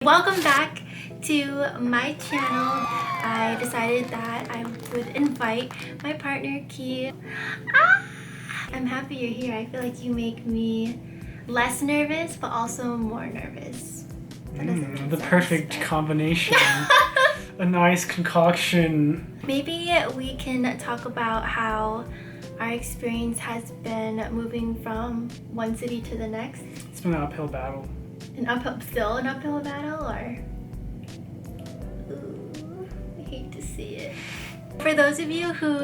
Welcome back to my channel. I decided that I would invite my partner Ki. I'm happy you're here. I feel like you make me less nervous but also more nervous. The perfect combination. A nice concoction. Maybe we can talk about how our experience has been moving from one city to the next. It's been an uphill battle. Still an uphill battle, or? Ooh, I hate to see it. For those of you who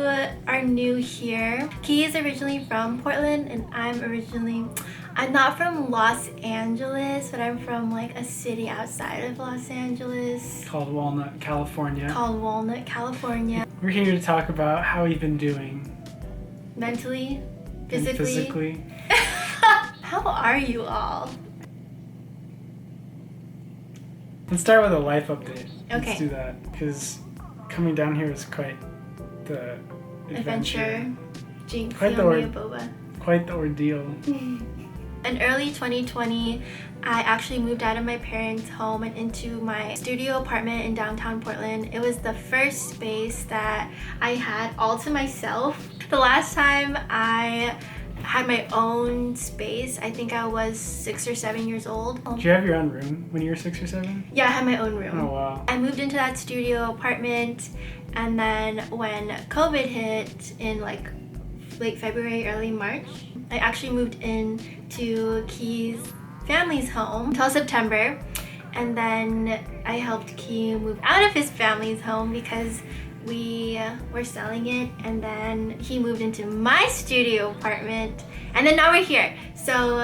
are new here, Ki is originally from Portland and I'm not from Los Angeles, but I'm from like a city outside of Los Angeles. Called Walnut, California. We're here to talk about how we've been doing. Mentally, And physically. physically. How are you all? Let's start with a life update. Okay. Let's do that. Because coming down here was quite the adventure. Jinx, Quite the boba. Quite the ordeal. In early 2020, I actually moved out of my parents' home and into my studio apartment in downtown Portland. It was the first space that I had all to myself. The last time I had my own space, I think I was 6 or 7 years old. Did you have your own room when you were 6 or 7? Yeah, I had my own room. Oh wow. I moved into that studio apartment, and then when COVID hit in like late February, early March, I actually moved in to Ki's family's home until September, and then I helped Ki move out of his family's home because we were selling it, and then he moved into my studio apartment, and then now we're here. So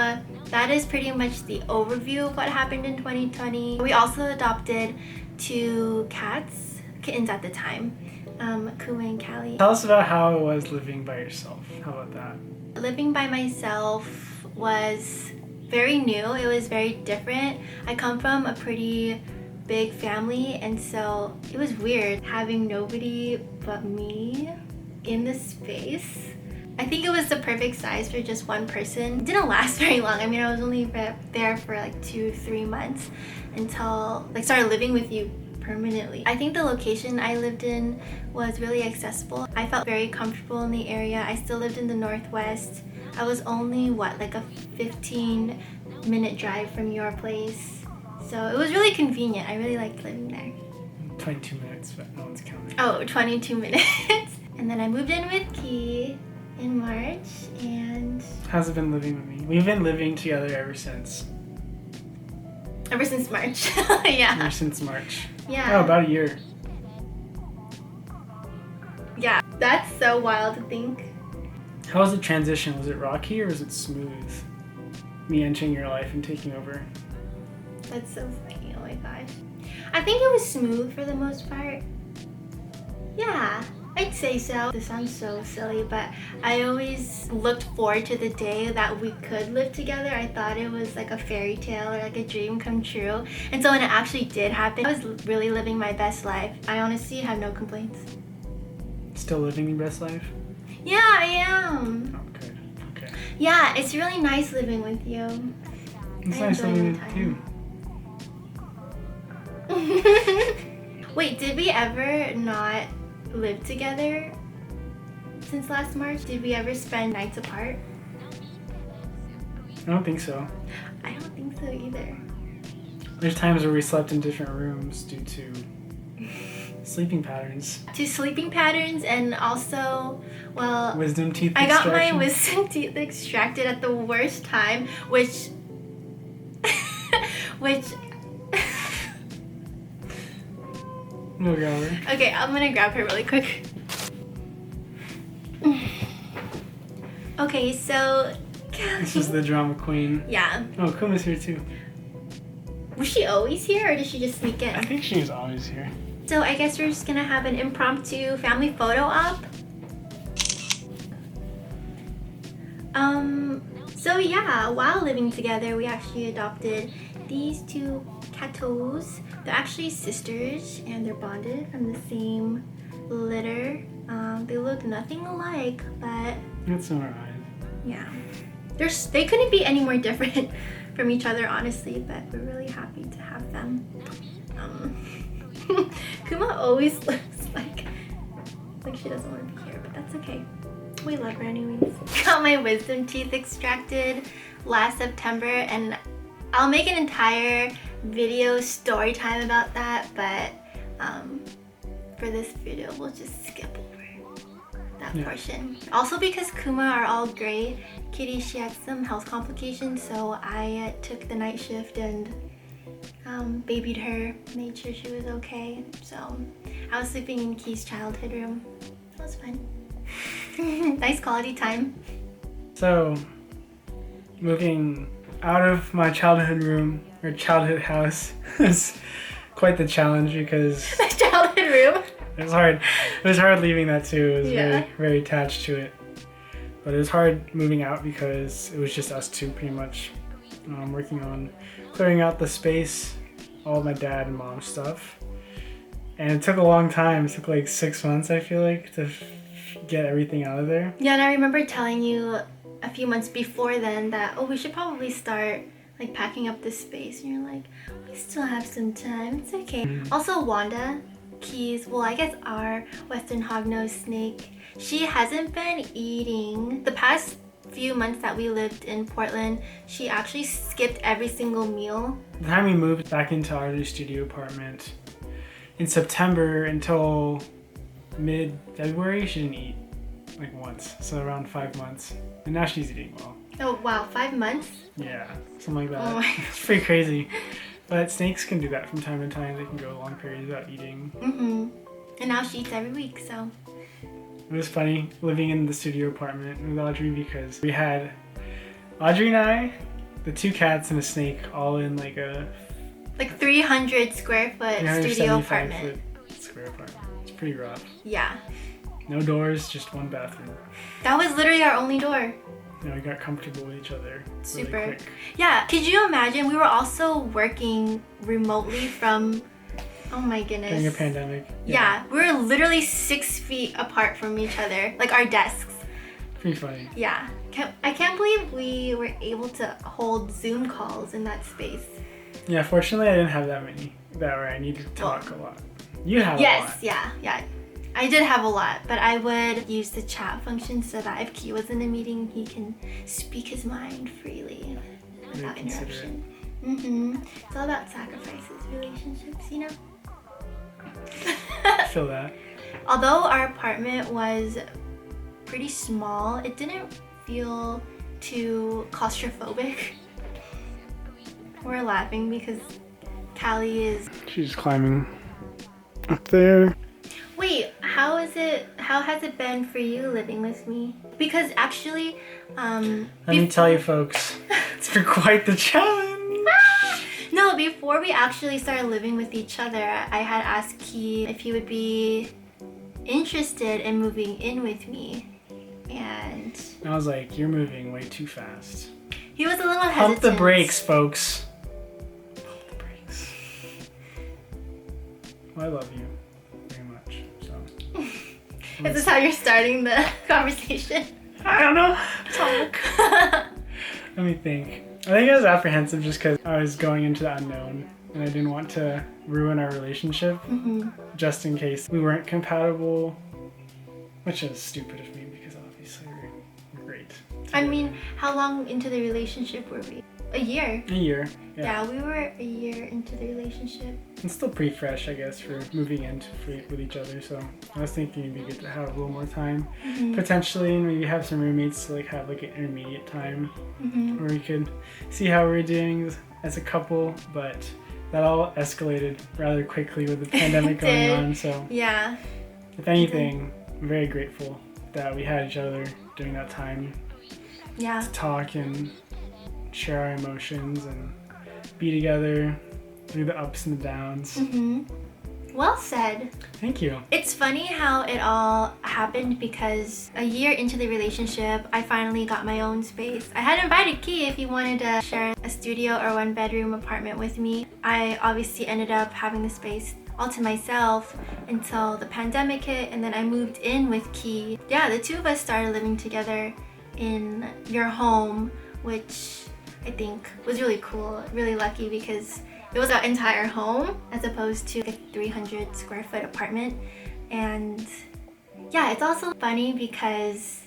that is pretty much the overview of what happened in 2020. We also adopted 2 kittens at the time, Kuma and Callie. Tell us about how it was living by yourself. How about that? Living by myself was very new. It was very different. I come from a pretty big family, and so it was weird having nobody but me in the space. I think it was the perfect size for just one person. It didn't last very long. I mean, I was only there for like 2-3 months until like started living with you permanently. I think the location I lived in was really accessible. I felt very comfortable in the area. I still lived in the Northwest. I was only like a 15-minute drive from your place. So it was really convenient. I really liked living there. 22 minutes, but no one's counting. Oh, 22 minutes. And then I moved in with Ki in March, and How's it been living with me? We've been living together ever since. ever since March. Yeah. Ever since March. Yeah. Oh, about a year. Yeah. That's so wild to think. How was the transition? Was it rocky or was it smooth? Me entering your life and taking over. That's so funny. Oh my gosh. I think it was smooth for the most part. Yeah, I'd say so. This sounds so silly, but I always looked forward to the day that we could live together. I thought it was like a fairy tale or like a dream come true. And so when it actually did happen, I was really living my best life. I honestly have no complaints. Still living your best life? Yeah, I am. Oh, good. Okay. Yeah, it's really nice living with you. It's I nice enjoy living my with you. Wait, did we ever not live together since last March? Did we ever spend nights apart? I don't think so. I don't think so either. There's times where we slept in different rooms due to sleeping patterns. To sleeping patterns, and also, well, Wisdom teeth I got my extraction. wisdom teeth extracted at the worst time, which No grabber. okay, I'm gonna grab her really quick. Okay, so This is the drama queen. yeah. Oh, Kuma's here too. Was she always here, or did she just sneak I in? think she was always here. So I guess we're just gonna have an impromptu family photo op. So yeah, while living together, we actually adopted these 2 catos. They're actually sisters, and they're bonded from the same litter. They look nothing alike, but That's alright. yeah. They couldn't be any more different from each other, honestly, but we're really happy to have them. Kuma always looks like she doesn't want to be here, but that's okay. We love her anyways. Got my wisdom teeth extracted last September, and I'll make an entire video story time about that, but for this video we'll just skip over that portion. Also, because Kuma are all gray, Kitty, she had some health complications, so I took the night shift and babied her, made sure she was okay. So I was sleeping in Key's childhood room. That was fun. Nice quality time. So, moving out of my childhood room or childhood house is quite the challenge because childhood room. it was hard. It was hard leaving that too. It was Yeah. very attached to it. But it was hard moving out because it was just us two pretty much. Working on clearing out the space, all of my dad and mom's stuff. And it took a long time. It took like 6 months, I feel like, to get everything out of there. Yeah, and I remember telling you a few months before then that, oh, we should probably start like packing up this space. And you're like, we still have some time. It's okay. Also, Wanda, Key's, well, I guess our Western hognose snake, she hasn't been eating. The past few months that we lived in Portland, she actually skipped every single meal. The time we moved back into our new studio apartment in September until mid-February, she didn't eat like once. So around 5 months. And now she's eating well. Oh wow, 5 months? Yeah, something like that. Oh my It's pretty crazy. But snakes can do that from time to time. They can go long periods without eating. And now she eats every week, so. It was funny living in the studio apartment with Audrey because we had Audrey and I, the 2 cats and a snake, all in like a 300 square foot studio 375 apartment. foot square apartment. It's pretty rough. Yeah. No doors, just one bathroom. That was literally our only door. We got comfortable with each other Super. really quick. Yeah, could you imagine? We were also working remotely from, oh my goodness. During a pandemic. Yeah, we were literally 6 feet apart from each other, like our desks. Pretty funny. Yeah, I can't believe we were able to hold Zoom calls in that space. Yeah, fortunately I didn't have that many where I needed to talk a lot. You have a lot. Yes, yeah. I did have a lot, but I would use the chat function so that if Key was in a meeting, he can speak his mind freely without interruption. It's all about sacrifices, relationships, you know? I feel that. Although our apartment was pretty small, it didn't feel too claustrophobic. We're laughing because Callie is... She's climbing up there. Wait, how has it been for you living with me? Because actually, let me tell you folks, it's been quite the challenge. No, before we actually started living with each other, I had asked Key if he would be interested in moving in with me. And I was like, you're moving way too fast. he was a little hesitant. Pump the brakes, folks. Pump the brakes. Well, I love you very much, so. Is this how you're starting the conversation? I don't know. Talk. Let me think. I think I was apprehensive just because I was going into the unknown and I didn't want to ruin our relationship just in case we weren't compatible, which is stupid of me because obviously we're great together. I mean, how long into the relationship were we? A year. A year. Yeah, we were a year into the relationship. It's still pretty fresh, I guess, for moving in with each other. So I was thinking it'd be good to have a little more time, potentially, and maybe have some roommates to have an intermediate time where we could see how we're doing as a couple. But that all escalated rather quickly with the pandemic going on. So yeah, if anything, I'm very grateful that we had each other during that time yeah, to talk and share our emotions and be together through the ups and the downs. Well said. Thank you. It's funny how it all happened because a year into the relationship, I finally got my own space. I had invited Key if he wanted to share a studio or 1-bedroom apartment with me. I obviously ended up having the space all to myself until the pandemic hit, and then I moved in with Key. Yeah, the two of us started living together in your home, which I think was really cool, really lucky because it was our entire home as opposed to a 300 square foot apartment. And yeah, it's also funny because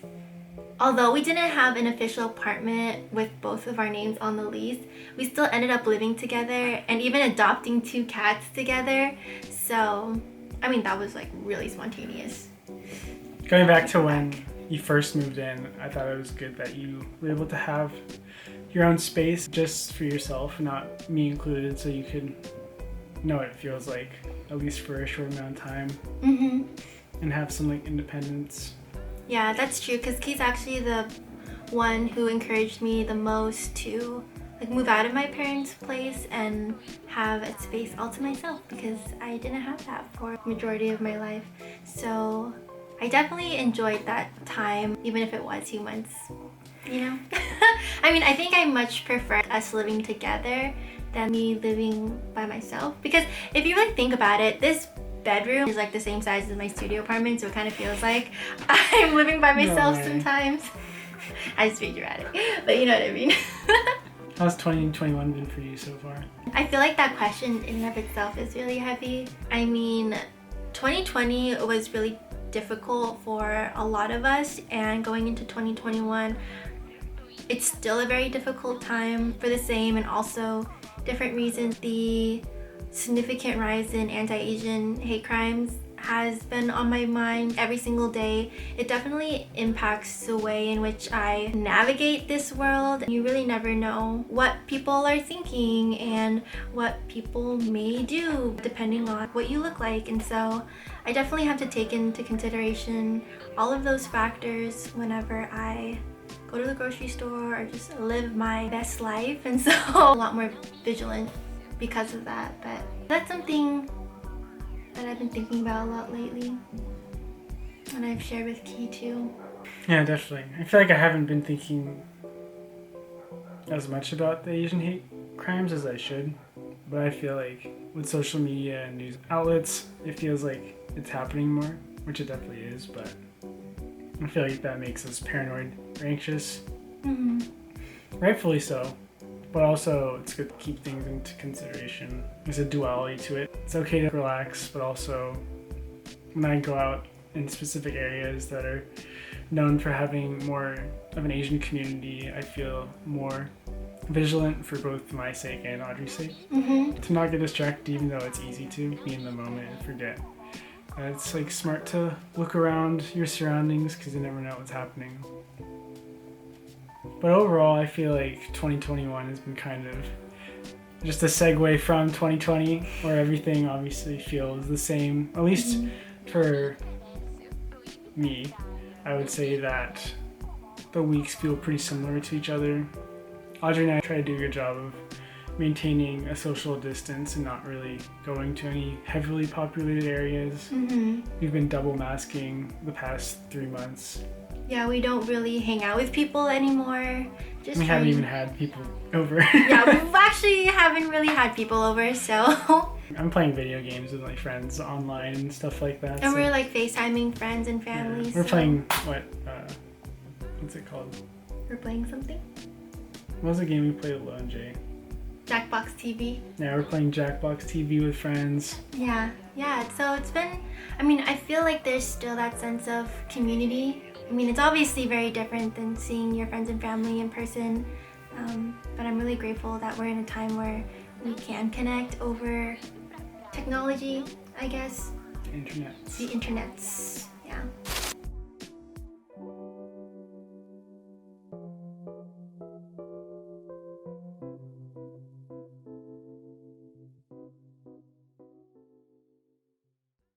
although we didn't have an official apartment with both of our names on the lease, we still ended up living together and even adopting 2 cats together. So, I mean, that was like really spontaneous. Going back to when you first moved in, I thought it was good that you were able to have your own space just for yourself, not me included, so you could know what it feels like, at least for a short amount of time, and have some like independence. Yeah, that's true, because Kay's actually the one who encouraged me the most to like move out of my parents' place and have a space all to myself, because I didn't have that for the majority of my life. So I definitely enjoyed that time, even if it was 2 months, you know? I mean, I think I much prefer us living together than me living by myself, because if you really think about it, this bedroom is like the same size as my studio apartment, so it kind of feels like I'm living by myself sometimes. I just figure at it, but you know what I mean. How's 2021 been for you so far? I feel like that question in and of itself is really heavy. I mean, 2020 was really difficult for a lot of us, and going into 2021, it's still a very difficult time for the same and also different reasons. The significant rise in anti-Asian hate crimes has been on my mind every single day. It definitely impacts the way in which I navigate this world. You really never know what people are thinking and what people may do depending on what you look like. And so I definitely have to take into consideration all of those factors whenever I go to the grocery store or just live my best life. And so a lot more vigilant because of that. But that's something that I've been thinking about a lot lately, and I've shared with Key too. Yeah, definitely. I feel like I haven't been thinking as much about the Asian hate crimes as I should, but I feel like with social media and news outlets, it feels like it's happening more, which it definitely is, but I feel like that makes us paranoid or anxious. Rightfully so. But also, it's good to keep things into consideration. There's a duality to it. It's okay to relax, but also when I go out in specific areas that are known for having more of an Asian community, I feel more vigilant for both my sake and Audrey's sake. To not get distracted, even though it's easy to be in the moment and forget. It's like smart to look around your surroundings because you never know what's happening. But overall, I feel like 2021 has been kind of just a segue from 2020, where everything obviously feels the same. At least for me, I would say that the weeks feel pretty similar to each other. Audrey and I try to do a good job of maintaining a social distance and not really going to any heavily populated areas. We've been double masking the past 3 months. Yeah, we don't really hang out with people anymore. We haven't even had people over. Yeah, we actually haven't really had people over, so. I'm playing video games with my friends online and stuff like that. And we're like FaceTiming friends and family. Yeah. We're playing, what's it called? We're playing something? What was the game we played with Lo and Jay? Jackbox TV. Yeah, we're playing Jackbox TV with friends. Yeah, so it's been, I mean, I feel like there's still that sense of community. I mean, it's obviously very different than seeing your friends and family in person, but I'm really grateful that we're in a time where we can connect over technology, I guess. The internet. The internets.